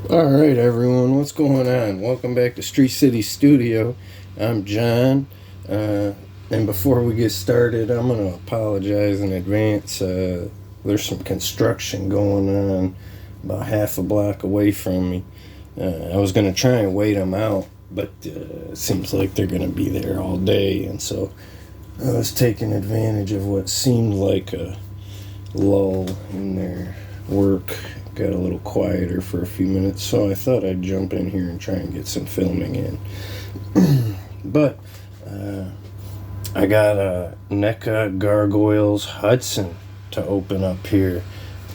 Alright everyone, what's going on? Welcome back to Street City Studio. I'm John, and before we get started, I'm going to apologize in advance. There's some construction going on about half a block away from me. I was going to try and wait them out, but it seems like they're going to be there all day, and so I was taking advantage of what seemed like a lull in their work. Got a little quieter for a few minutes, so I thought I'd jump in here and try and get some filming in. But I got a NECA Gargoyles Hudson to open up here.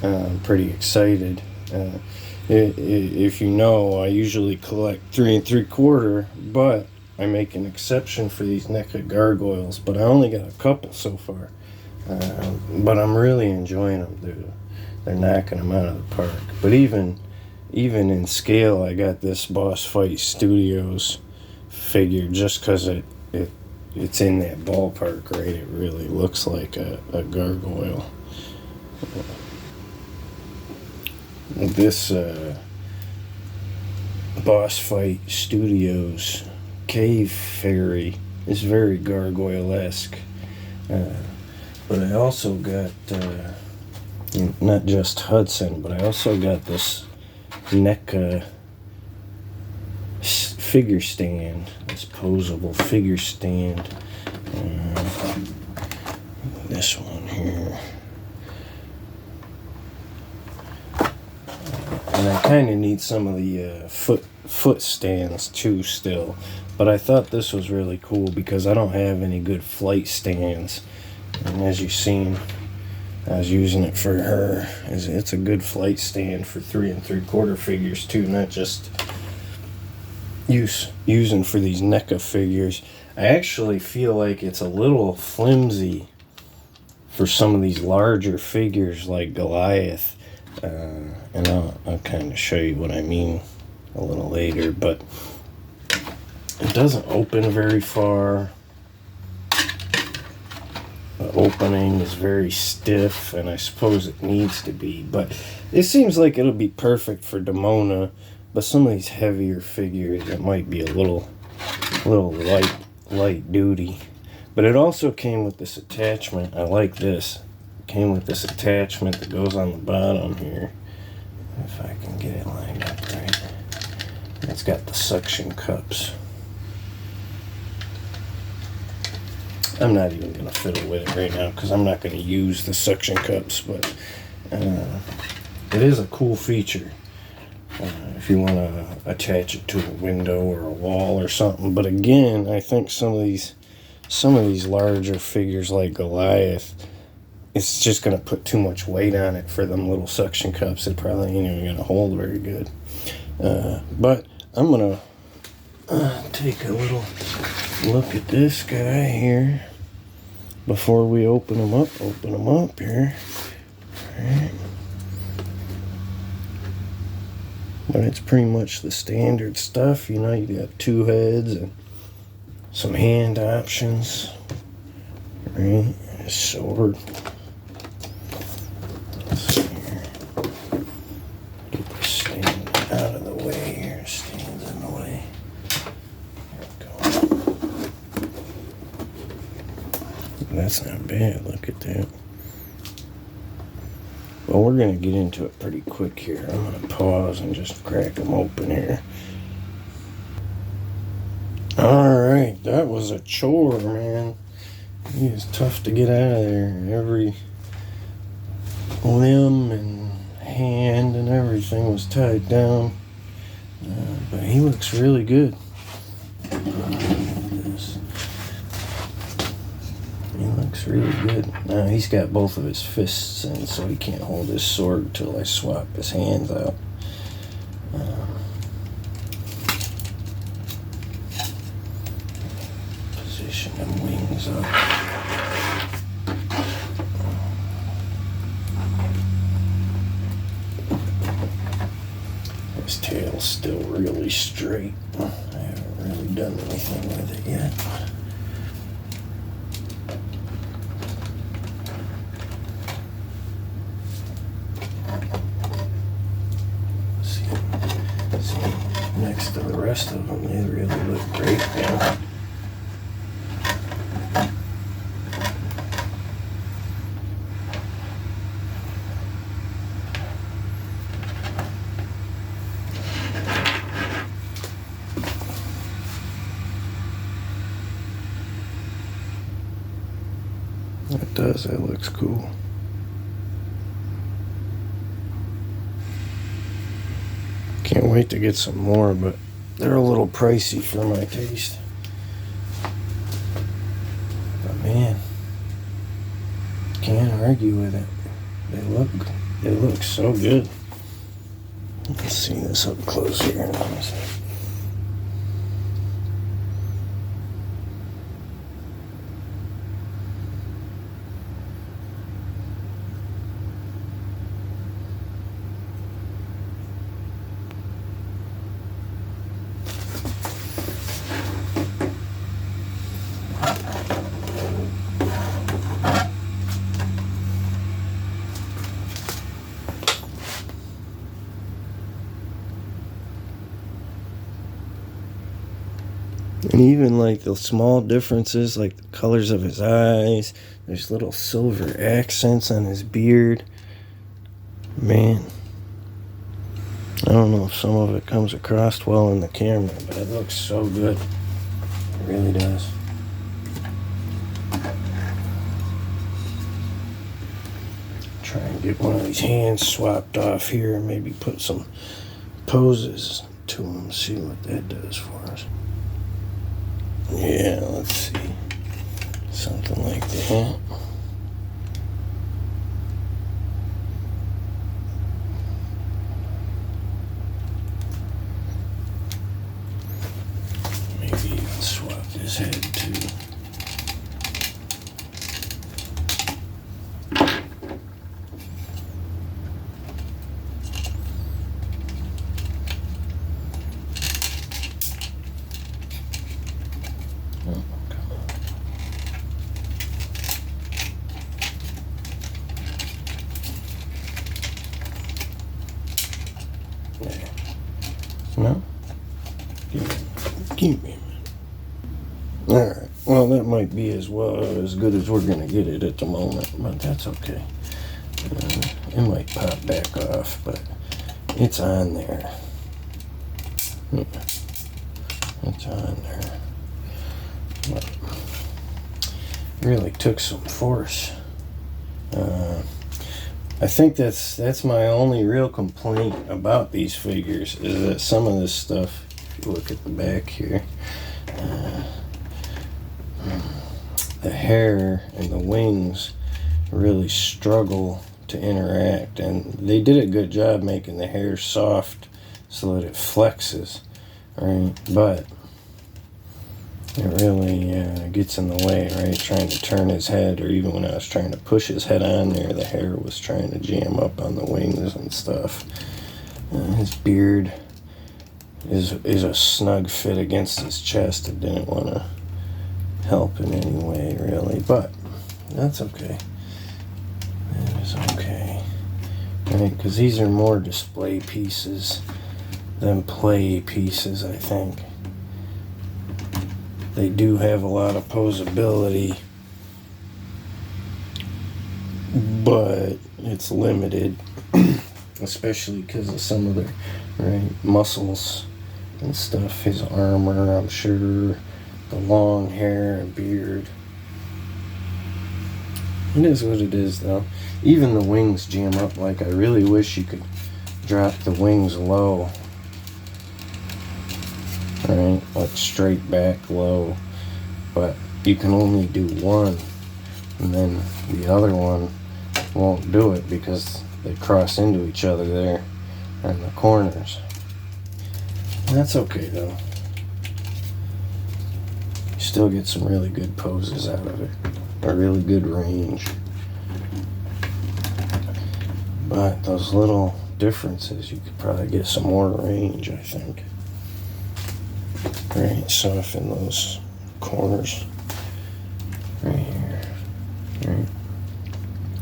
I'm pretty excited. If you know, I usually collect 3 3/4, but I make an exception for these NECA Gargoyles. But I only got a couple so far. But I'm really enjoying them. They're knocking them out of the park. But even in scale, I got this Boss Fight Studios figure just because it's in that ballpark, right? It really looks like a gargoyle. This Boss Fight Studios cave fairy is very gargoyle-esque. But I also got not just Hudson, but I also got this NECA figure stand, this posable figure stand. This one here. And I kind of need some of the foot stands too still. But I thought this was really cool because I don't have any good flight stands. And as you've seen, I was using it for her. It's a good flight stand for 3 3/4 figures too, not just using for these NECA figures. I actually feel like it's a little flimsy for some of these larger figures like Goliath. And I'll kind of show you what I mean a little later, but it doesn't open very far. The opening is very stiff, and I suppose it needs to be, but it seems like it'll be perfect for Demona. But some of these heavier figures, it might be a little light duty. But it also came with this attachment. I like this. It came with this attachment that goes on the bottom here. If I can get it lined up right. It's got the suction cups. I'm not even going to fiddle with it right now because I'm not going to use the suction cups, but it is a cool feature if you want to attach it to a window or a wall or something. But again, I think some of these larger figures like Goliath, it's just going to put too much weight on it for them little suction cups. It probably ain't even going to hold very good. But I'm going to take a little look at this guy here before we open them up here. All right. But it's pretty much the standard stuff, you know. You got 2 heads and some hand options, right? A sword. Let's see here. Get this stand out of the way here. Stands in the way. That's not bad. Look at that. Well, we're going to get into it pretty quick here. I'm going to pause and just crack them open here. Alright, that was a chore, man. It was tough to get out of there. Every limb and hand and everything was tied down. But he looks really good. He looks really good. Now he's got both of his fists in, so he can't hold his sword until I swap his hands out. Position them wings up. His tail's still really straight. I haven't really done anything with it yet. to the rest of them. They really look great now. It does, that looks cool. Can't wait to get some more, but they're a little pricey for my taste. But man, can't argue with it. They look so good. Let's see this up close here. And even like the small differences, like the colors of his eyes, there's little silver accents on his beard. Man, I don't know if some of it comes across well in the camera, but it looks so good. It really does. Try and get one of these hands swapped off here and maybe put some poses to him, see what that does for us. Yeah, let's see. Something like that. Maybe even swap his head too. No? Give me a minute. Alright, well that might be as good as we're going to get it at the moment, but that's okay. It might pop back off, but it's on there. Yeah, it's on there. But really took some force. I think that's my only real complaint about these figures is that some of this stuff, if you look at the back here, the hair and the wings really struggle to interact, and they did a good job making the hair soft so that it flexes, right? But it really gets in the way, right? Trying to turn his head, or even when I was trying to push his head on there, the hair was trying to jam up on the wings and stuff. His beard is a snug fit against his chest. It didn't want to help in any way, really, but that's okay. That is okay, right? Because these are more display pieces than play pieces, I think. They do have a lot of posability, but it's limited, especially because of some of their muscles and stuff. His armor, I'm sure, the long hair and beard. It is what it is, though. Even the wings jam up. Like, I really wish you could drop the wings low. Right, like straight back low, but you can only do one, and then the other one won't do it because they cross into each other there in the corners. That's okay though. You still get some really good poses out of it, a really good range. But those little differences, you could probably get some more range, I think. Right, soften those corners right here. Right.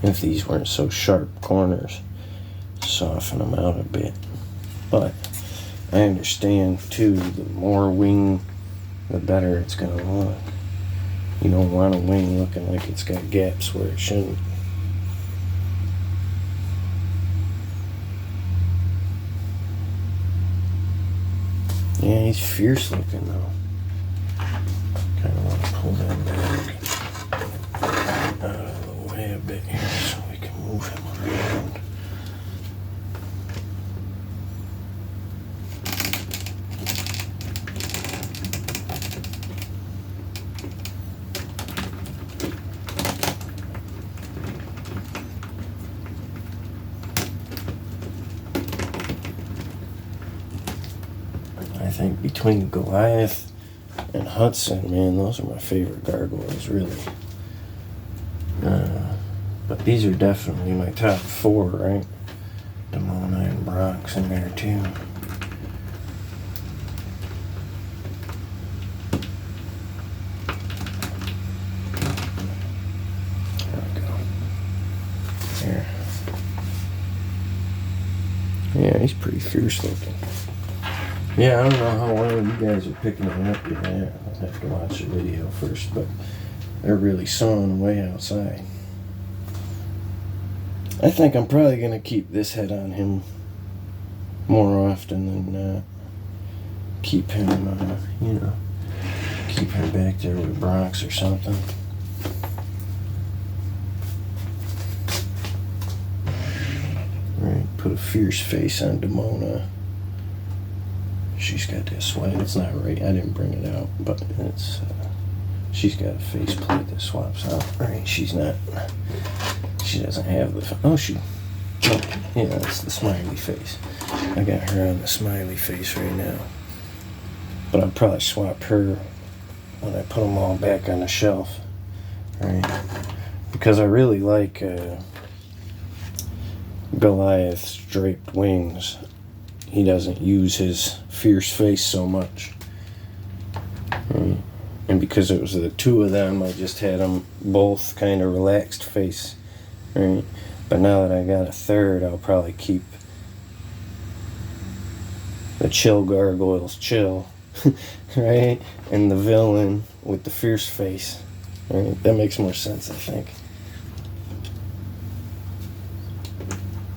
If these weren't so sharp corners, soften them out a bit. But I understand too, the more wing, the better it's going to look. You don't want a wing looking like it's got gaps where it shouldn't. Yeah, he's fierce looking though. Kind of want to pull that back out of the way a bit here so we can move him around. I think between Goliath and Hudson, man, those are my favorite gargoyles, really. But these are definitely my top 4, right? Demona and Brock's in there too. There we go. There. Yeah, he's pretty fierce looking. Yeah, I don't know how well you guys are picking them up yet. I'll have to watch the video first, but they're really sawing away outside. I think I'm probably going to keep this head on him more often than keep him, keep him back there with Bronx or something. Right, put a fierce face on Demona. She's got that sweat. It's not right. I didn't bring it out, but it's. She's got a face plate that swaps out. Right? She's not. She doesn't have the. Oh, she. Oh, yeah, that's the smiley face. I got her on the smiley face right now. But I'll probably swap her when I put them all back on the shelf. Right? Because I really like Goliath's draped wings. He doesn't use his fierce face so much. And because it was the 2 of them, I just had them both kind of relaxed face. Right? But now that I got a 3rd, I'll probably keep the chill gargoyles chill. Right? And the villain with the fierce face. Right? That makes more sense, I think.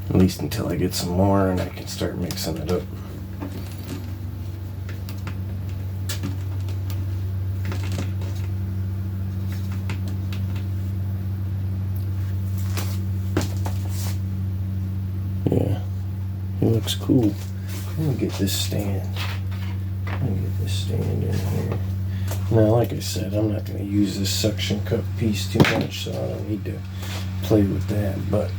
At least until I get some more and I can start mixing it up. Yeah, he looks cool. Let me get this stand. In here. Now, like I said, I'm not going to use this suction cup piece too much, so I don't need to play with that, but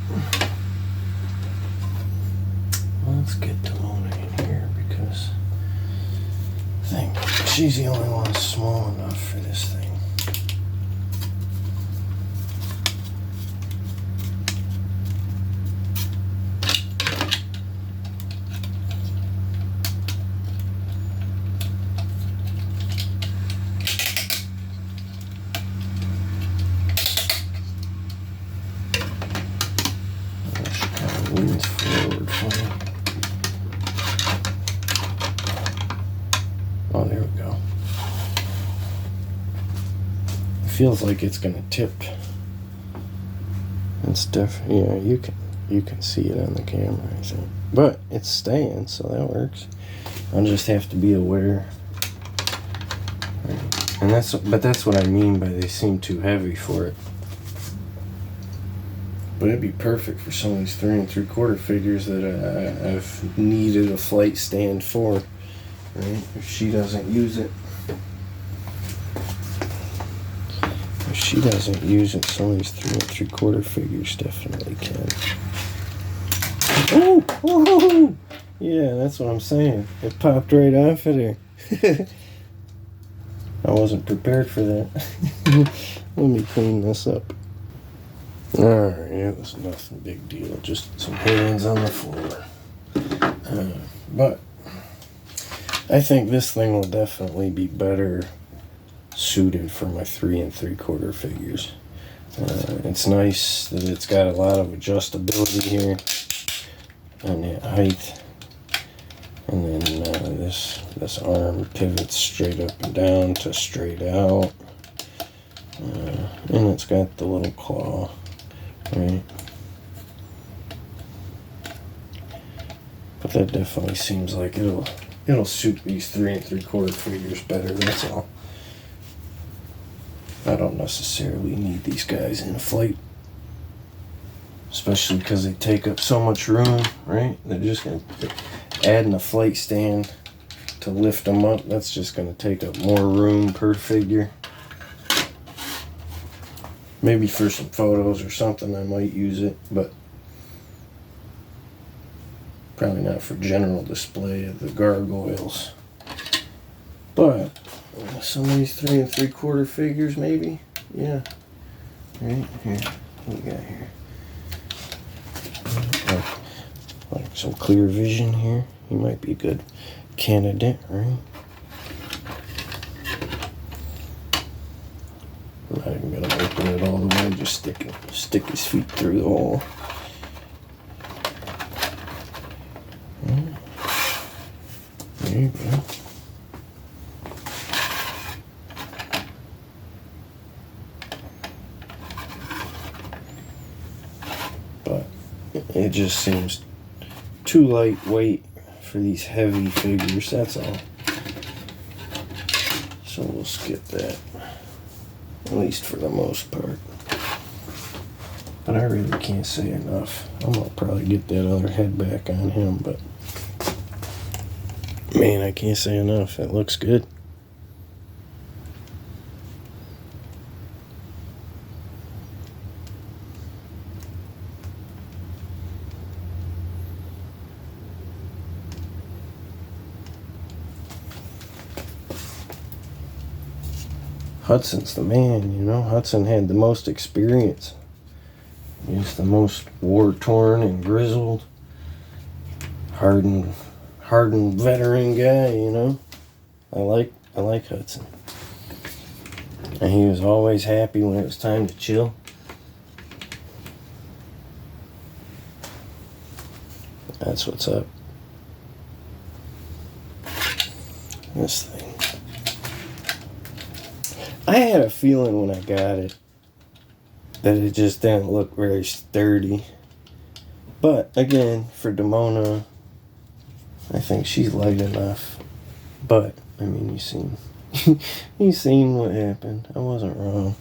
let's get Demona in here because I think she's the only one small enough for this thing. She kind of leans forward for me. Oh, there we go. It feels like it's gonna tip. It's yeah, you can see it on the camera, I think. But it's staying, so that works. I'll just have to be aware. And that's what I mean by they seem too heavy for it. But it'd be perfect for some of these 3 3/4 figures that I've needed a flight stand for. Right? If she doesn't use it, some of these 3 3/4 figures definitely can. Oh! Yeah, that's what I'm saying. It popped right off of there. I wasn't prepared for that. Let me clean this up. Alright, it was nothing big deal. Just some hands on the floor. But I think this thing will definitely be better suited for my 3 3/4 figures. It's nice that it's got a lot of adjustability here on that height. And then this arm pivots straight up and down to straight out. And it's got the little claw, right? But that definitely seems like it'll suit these 3 3/4 figures better, that's all. I don't necessarily need these guys in a flight, especially because they take up so much room, right? They're just going to adding a flight stand to lift them up. That's just going to take up more room per figure. Maybe for some photos or something I might use it, but probably not for general display of the Gargoyles. But some of these 3 3/4 figures, maybe, yeah. Right here, what we got here? Like some clear vision here. He might be a good candidate, right? I'm not even gonna open it all the way. Just stick his feet through the hole. There you go. But it just seems too lightweight for these heavy figures, that's all. So we'll skip that, at least for the most part. But I really can't say enough. I'm gonna probably get that other head back on him, but man, I can't say enough. It looks good. Hudson's the man, you know. Hudson had the most experience. He's the most war-torn and grizzled, hardened veteran guy, you know. I like Hudson. And he was always happy when it was time to chill. That's what's up. This thing. I had a feeling when I got it that it just didn't look very sturdy. But again, for Demona, I think she's light enough. But I mean, you seen what happened. I wasn't wrong.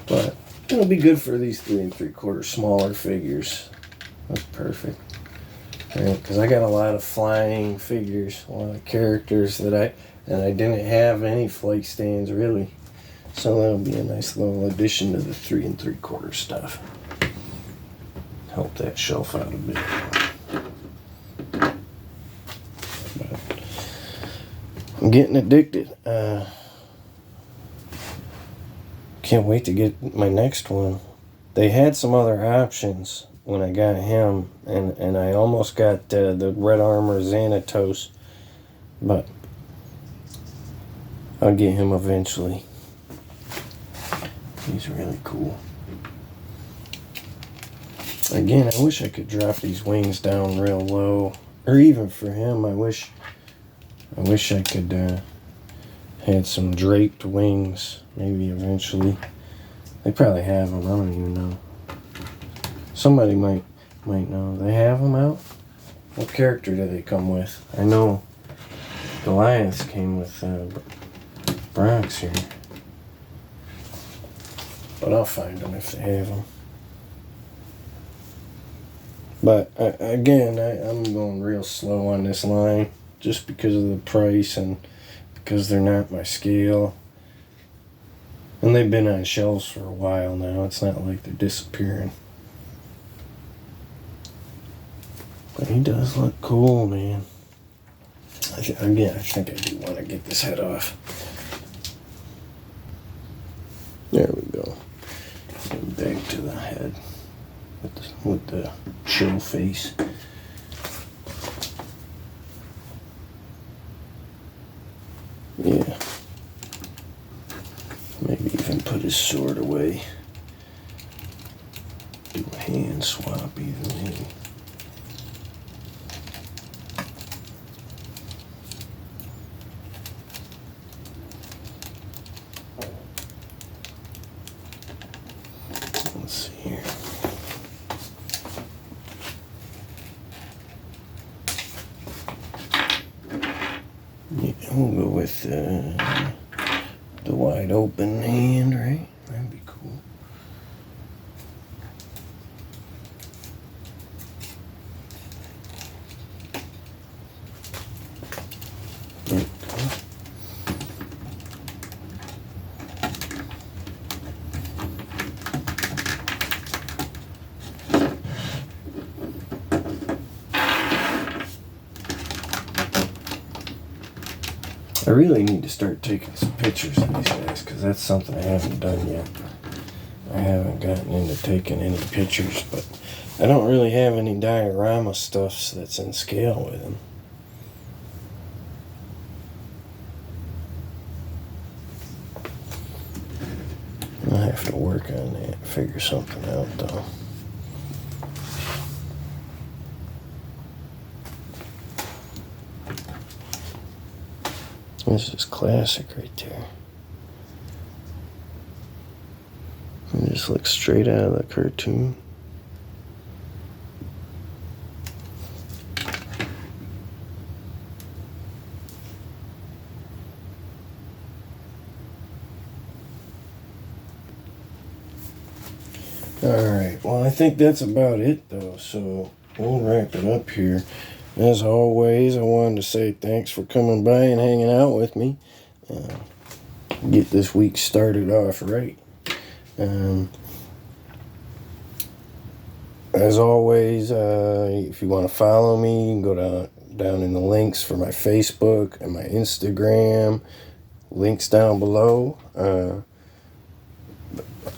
But it'll be good for these 3 3/4 smaller figures. That's perfect. Right? Because I got a lot of flying figures, a lot of characters that I didn't have any flight stands really. So that'll be a nice little addition to the 3 3/4 stuff. Help that shelf out a bit. But I'm getting addicted. Can't wait to get my next one. They had some other options when I got him, and I almost got the Red Armor Xanatos, but I'll get him eventually. He's really cool. Again, I wish I could drop these wings down real low, or even for him, I wish I could had some draped wings, maybe eventually. They probably have them. I don't even know. Somebody might know. They have them out. What character do they come with? I know Goliath came with Bronx here, but I'll find them if they have them. But again, I'm going real slow on this line just because of the price and because they're not my scale. And they've been on shelves for a while now. It's not like they're disappearing. But he does look cool, man. I think I do want to get this head off. There we go. Back to the head with the chill face. Yeah. Maybe even put his sword away. Do a hand swap even maybe. We'll go with the wide open hand, right? That'd be cool. Okay. I really need to start taking some pictures of these guys because that's something I haven't done yet. I haven't gotten into taking any pictures, but I don't really have any diorama stuff that's in scale with them. I'll have to work on that, figure something out though. This is classic right there. It just looks straight out of the cartoon. Alright, well I think that's about it though, so we'll wrap it up here. As always, I wanted to say thanks for coming by and hanging out with me. Get this week started off right. As always, if you want to follow me, you can go down in the links for my Facebook and my Instagram. Links down below.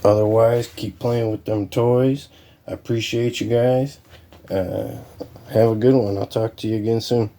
Otherwise, keep playing with them toys. I appreciate you guys. Have a good one. I'll talk to you again soon.